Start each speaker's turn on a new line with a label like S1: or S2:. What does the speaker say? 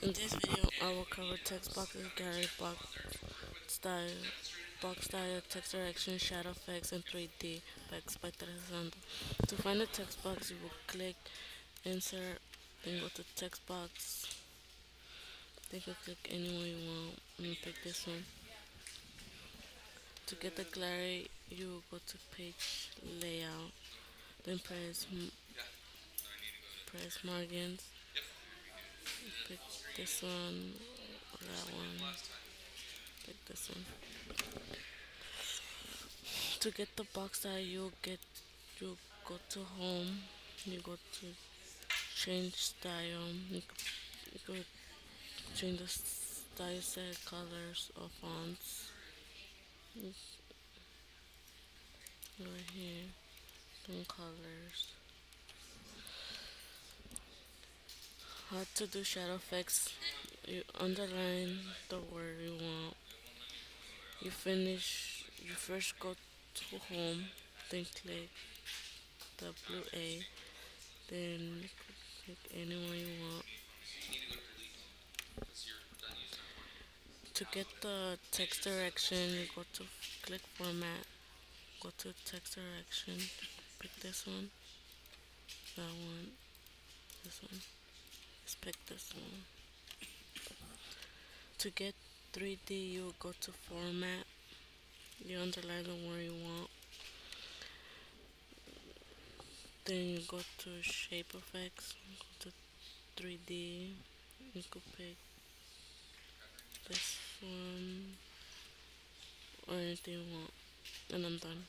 S1: In this video, I will cover text boxes, gallery style, box style, text direction, shadow effects, and 3D by Expectarizando. To find the text box, you will click Insert, then go to Text Box. Then you click any one you want. I'm gonna pick this one. To get the gallery, you will go to Page Layout, then press Margins. Pick this one, or that one. Pick this one. To get the box style, you go to home. You go to change style. You go change the style set, colors, or fonts. Right here, then colors. How to do shadow effects? You underline the word you want. You finish. You first go to home, then click the blue A, then click anyone you want. To get the text direction, you go to click format, go to text direction, pick this one, that one, this one. Let's pick this one. To get 3D, you go to format, you underline the word you want, then you go to shape effects, go to 3D, you could pick this one or anything you want, and I'm done.